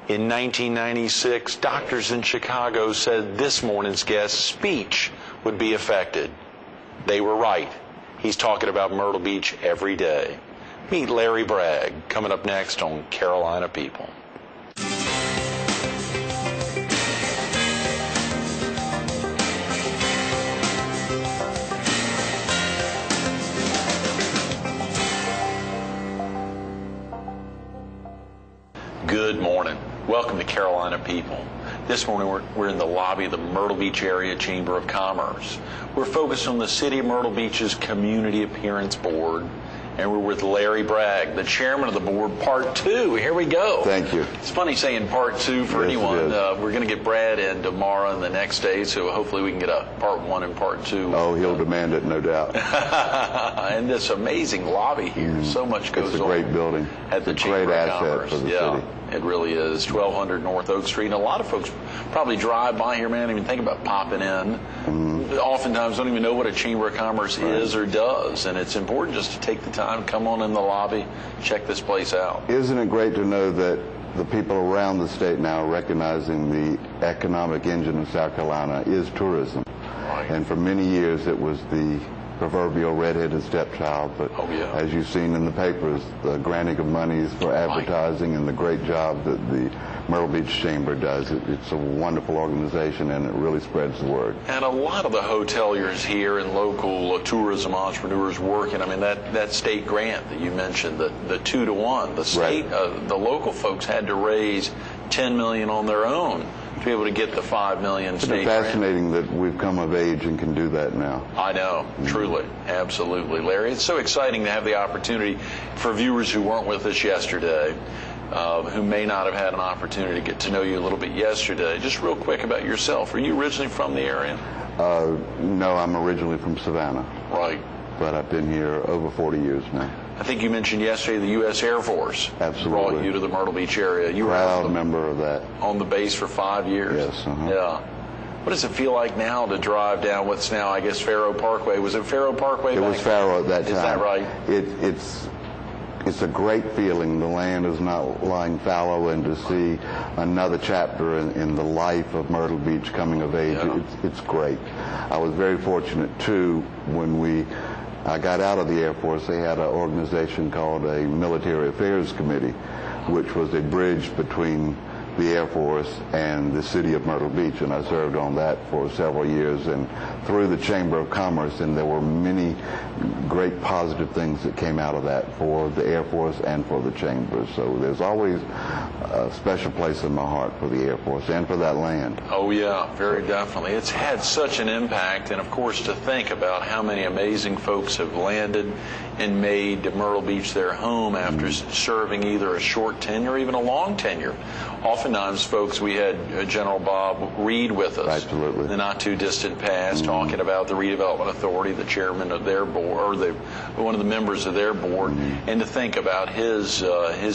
In 1996, doctors in Chicago said this morning's guest's speech would be affected. They were right. He's talking about Myrtle Beach every day. Meet Larry Bragg, coming up next on Carolina People. Good morning. Welcome to Carolina People. This morning we're in the lobby of the Myrtle Beach Area Chamber of Commerce. We're focused on the City of Myrtle Beach's Community Appearance Board, and we're with Larry Bragg, the chairman of the board, part two. Here we go. Thank you. It's funny saying part two for anyone. We're going to get Brad in tomorrow and the next day, so hopefully we can get a part one and part two. Oh, he'll demand it, no doubt. And this amazing lobby here. So much goes on. It's a great building. At the it's a Chamber great of asset Commerce. for the city. It really is. 1200 North Oak Street. And a lot of folks probably drive by here, man, even think about popping in. Oftentimes don't even know what a Chamber of Commerce is or does. And it's important just to take the time, come on in the lobby, check this place out. Isn't it great to know that the people around the state now are recognizing the economic engine of South Carolina is tourism. Right. And for many years it was the proverbial redheaded stepchild, but as you've seen in the papers, the granting of monies for advertising and the great job that the Myrtle Beach Chamber does. It's a wonderful organization, and it really spreads the word. And a lot of the hoteliers here and local tourism entrepreneurs working, I mean, that state grant that you mentioned, the 2-to-1, the state, the local folks had to raise $10 million on their own to be able to get the $5 million state grant. It's fascinating that we've come of age and can do that now. I know, truly, absolutely, Larry. It's so exciting to have the opportunity for viewers who weren't with us yesterday, who may not have had an opportunity to get to know you a little bit yesterday. Just real quick about yourself. Are you originally from the area? No, I'm originally from Savannah. Right. But I've been here over 40 years now. I think you mentioned yesterday the U.S. Air Force brought you to the Myrtle Beach area. You were proud member of that. On the base for 5 years. Yes. Yeah. What does it feel like now to drive down what's now, I guess, Faro Parkway? Was it Faro Parkway? It was Faro at that time. Is that right? It's a great feeling. The land is not lying fallow, and to see another chapter in the life of Myrtle Beach coming of age, it's great. I was very fortunate, too, when I got out of the Air Force. They had an organization called a Military Affairs Committee, which was a bridge between the Air Force and the city of Myrtle Beach, and I served on that for several years and through the Chamber of Commerce, and there were many great positive things that came out of that for the Air Force and for the Chamber. So there's always a special place in my heart for the Air Force and for that land. Oh yeah, very definitely. It's had such an impact, and of course to think about how many amazing folks have landed and made Myrtle Beach their home after serving either a short tenure or even a long tenure. Oftentimes, folks, we had General Bob Reed with us. Absolutely. The not too distant past, talking about the Redevelopment Authority, the chairman of their board, or one of the members of their board, and to think about his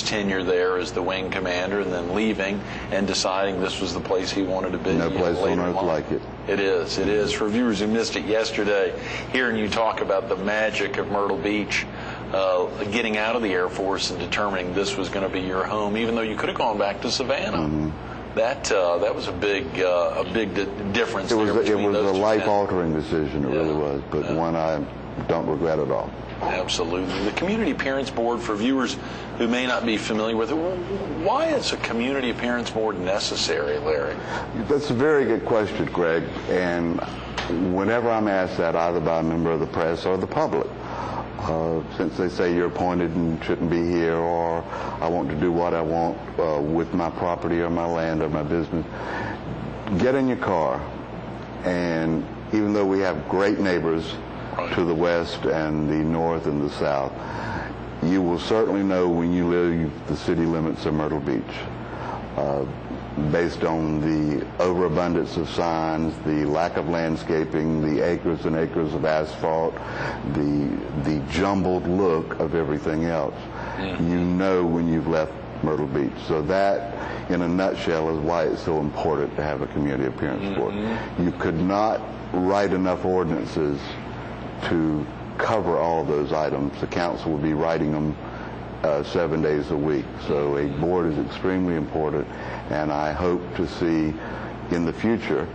tenure there as the wing commander, and then leaving and deciding this was the place he wanted to be. No place on earth like it. It is. It is. For viewers who missed it yesterday, hearing you talk about the magic of Myrtle Beach, getting out of the Air Force and determining this was going to be your home, even though you could have gone back to Savannah. That was a big difference. It was a life-altering decision. It really was, but one I don't regret at all. Absolutely. The Community Appearance Board, for viewers who may not be familiar with it, why is a Community Appearance Board necessary, Larry? That's a very good question, Greg. And whenever I'm asked that, either by a member of the press or the public, since they say you're appointed and shouldn't be here, or I want to do what I want with my property or my land or my business, get in your car, and even though we have great neighbors to the west and the north and the south, you will certainly know when you leave the city limits of Myrtle Beach. Based on the overabundance of signs, the lack of landscaping, the acres and acres of asphalt, the jumbled look of everything else, you know when you've left Myrtle Beach. So that, in a nutshell, is why it's so important to have a community appearance board. You could not write enough ordinances to cover all those items. The council would be writing them 7 days a week. So a board is extremely important, and I hope to see in the future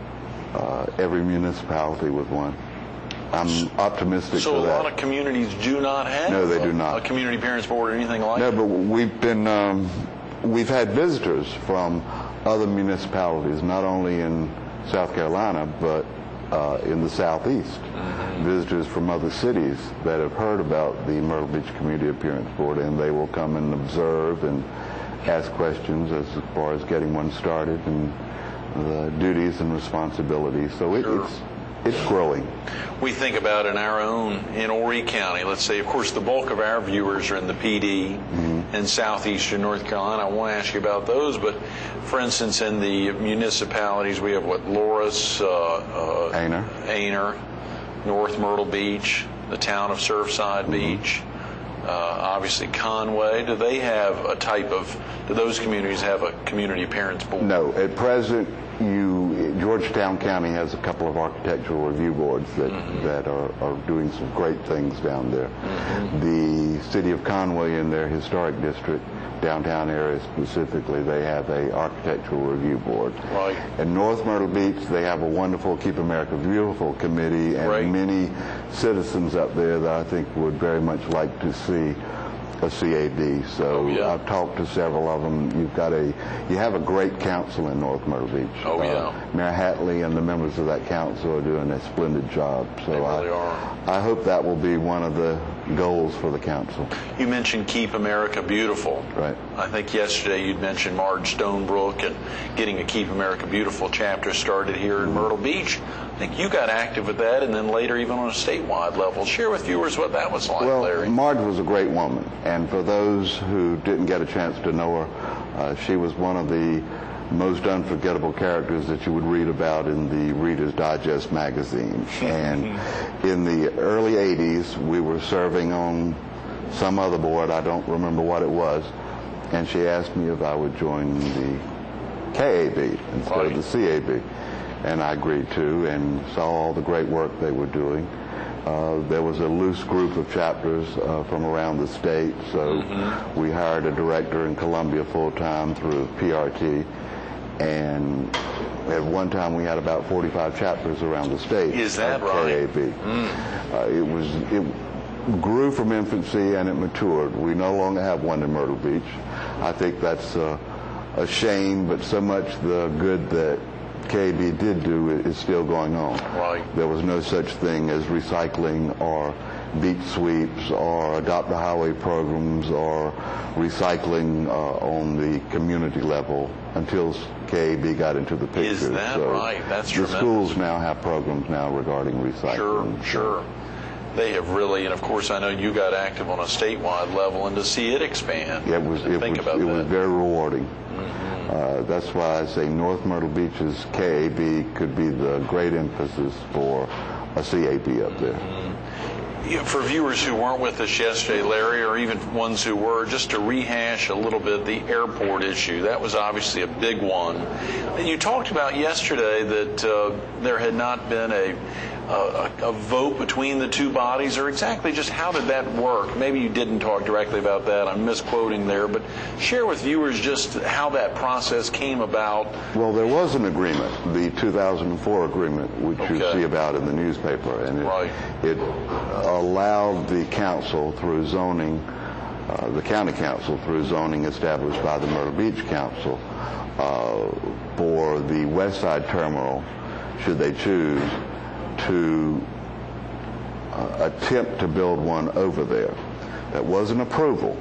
every municipality with one. I'm optimistic so for that. So a lot of communities do not have no, they do not. A community parents board or anything like that? No, but we've had visitors from other municipalities, not only in South Carolina, but in the Southeast. Visitors from other cities that have heard about the Myrtle Beach Community Appearance Board, and they will come and observe and ask questions as far as getting one started and the duties and responsibilities. So it's growing. We think about in Horry County, let's say, of course, the bulk of our viewers are in the PD and southeastern North Carolina. I want to ask you about those, but for instance, in the municipalities, we have Loris, Aner, North Myrtle Beach, the town of Surfside Beach, obviously Conway. Do those communities have a community parents board? No, at present, Georgetown County has a couple of architectural review boards that are doing some great things down there. The city of Conway, in their historic district, downtown area specifically, they have a architectural review board. Right. In North Myrtle Beach, they have a wonderful Keep America Beautiful committee, and many citizens up there that I think would very much like to see a CAB. So I've talked to several of them. You have a great council in North Myrtle Beach. Mayor Hatley and the members of that council are doing a splendid job. So they really are. I hope that will be one of the goals for the council. You mentioned Keep America Beautiful. Right. I think yesterday you'd mentioned Marge Stonebrook and getting a Keep America Beautiful chapter started here in Myrtle Beach. I think you got active with that, and then later even on a statewide level. Share with viewers what that was like, Larry. Marge was a great woman, and for those who didn't get a chance to know her, she was one of the most unforgettable characters that you would read about in the Reader's Digest magazine. And in the early 80s, we were serving on some other board, I don't remember what it was, and she asked me if I would join the KAB instead of the CAB. And I agreed to, and saw all the great work they were doing. There was a loose group of chapters from around the state, so we hired a director in Columbia full-time through PRT, and at one time we had about 45 chapters around the state. Is that right? KAB. It grew from infancy and it matured. We no longer have one in Myrtle Beach. I think that's a shame, but so much the good that KAB did do is still going on. Right. There was no such thing as recycling or beach sweeps or adopt a highway programs or recycling on the community level until KAB got into the picture. Is that right? That's tremendous. The schools now have programs now regarding recycling. Sure. They have really, and of course I know you got active on a statewide level, and to see it expand. Yeah, it was very rewarding. That's why I say North Myrtle Beach's KAB could be the great emphasis for a CAB up there. For viewers who weren't with us yesterday, Larry, or even ones who were, just to rehash a little bit the airport issue, that was obviously a big one. And you talked about yesterday that there had not been a vote between the two bodies, or exactly just how did that work? Maybe you didn't talk directly about that. I'm misquoting there, but share with viewers just how that process came about. Well, there was an agreement, the 2004 agreement, which you see about in the newspaper, and it allowed the council through zoning, the county council through zoning established by the Myrtle Beach Council, for the West Side Terminal, should they choose, to attempt to build one over there. That was an approval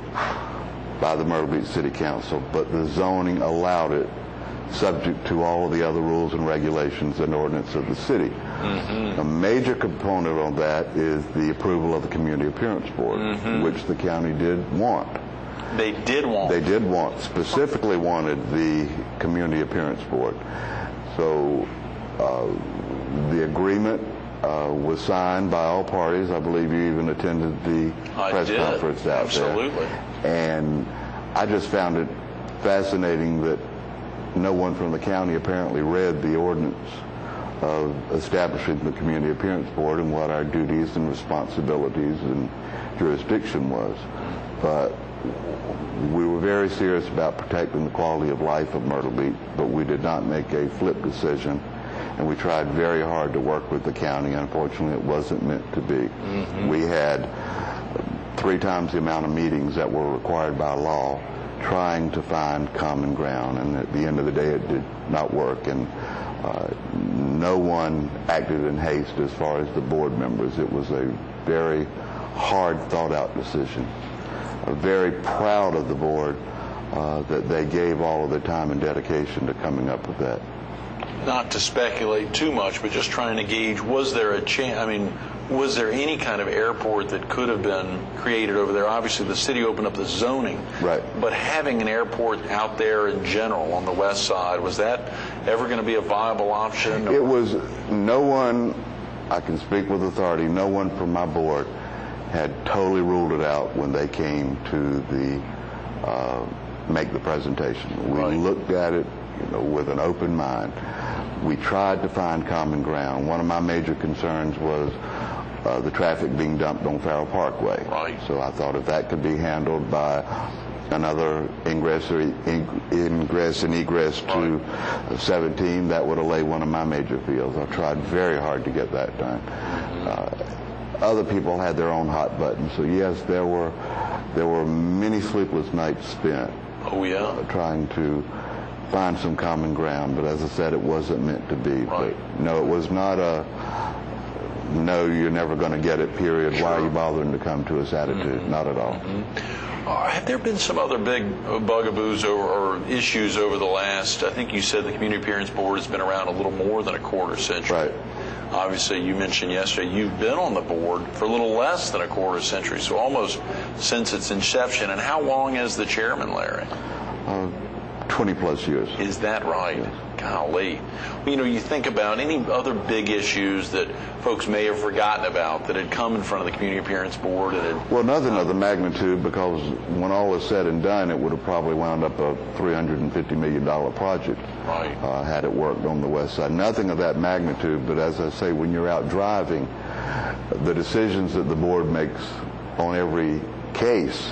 by the Myrtle Beach City Council, but the zoning allowed it subject to all of the other rules and regulations and ordinance of the city. A major component on that is the approval of the Community Appearance Board, which the county did want. They did want, specifically wanted the Community Appearance Board. So the agreement was signed by all parties. I believe you even attended the press conference out there. And I just found it fascinating that no one from the county apparently read the ordinance of establishing the Community Appearance Board and what our duties and responsibilities and jurisdiction was. But we were very serious about protecting the quality of life of Myrtle Beach, but we did not make a flip decision, and we tried very hard to work with the county. Unfortunately, it wasn't meant to be. We had 3 times the amount of meetings that were required by law trying to find common ground, and at the end of the day it did not work, and no one acted in haste as far as the board members. It was a very hard thought out decision. Very proud of the board that they gave all of their time and dedication to coming up with that. Not to speculate too much, but just trying to gauge, was there a chance, I mean, was there any kind of airport that could have been created over there? Obviously, the city opened up the zoning. Right. But having an airport out there in general on the west side, was that ever going to be a viable option? It was. No one, I can speak with authority, no one from my board had totally ruled it out when they came to make the presentation. We looked at it, with an open mind. We tried to find common ground. One of my major concerns was the traffic being dumped on Farrell Parkway. Right. So I thought if that could be handled by another ingress and egress to 17, that would allay one of my major fields. I tried very hard to get that done. Other people had their own hot buttons. So yes, there were many sleepless nights spent. Oh yeah. Trying to find some common ground, but as I said, it wasn't meant to be. Right. But no, it was not a no, you're never going to get it, period. Sure. Why are you bothering to come to us attitude? Not at all. Have there been some other big bugaboos or issues over the last, I think you said the Community Appearance Board has been around a little more than a quarter century. Right. Obviously, you mentioned yesterday you've been on the board for a little less than a quarter century, so almost since its inception. And how long as the chairman, Larry? 20 plus years. Is that right? Yes. Golly. Well, you think about any other big issues that folks may have forgotten about that had come in front of the Community Appearance Board. Well, nothing of the magnitude, because when all was said and done, it would have probably wound up a $350 million project. Right. Had it worked on the west side. Nothing of that magnitude, but as I say, when you're out driving, the decisions that the board makes on every case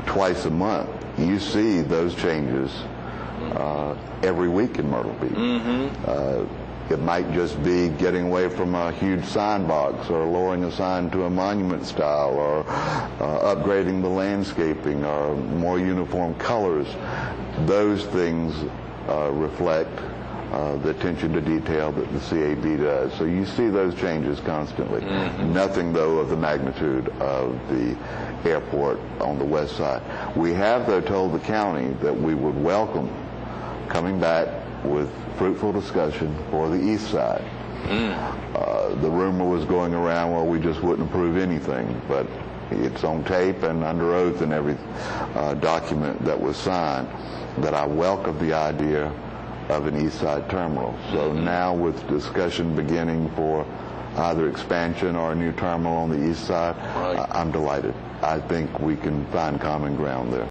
twice a month, you see those changes every week in Myrtle Beach. It might just be getting away from a huge sign box, or lowering a sign to a monument style, or upgrading the landscaping, or more uniform colors. Those things reflect the attention to detail that the CAB does. So you see those changes constantly. Nothing, though, of the magnitude of the airport on the west side. We have, though, told the county that we would welcome coming back with fruitful discussion for the east side. The rumor was going around, well, we just wouldn't approve anything, but it's on tape and under oath in every document that was signed that I welcome the idea of an east side terminal. So now, with discussion beginning for either expansion or a new terminal on the east side, I'm delighted. I think we can find common ground there.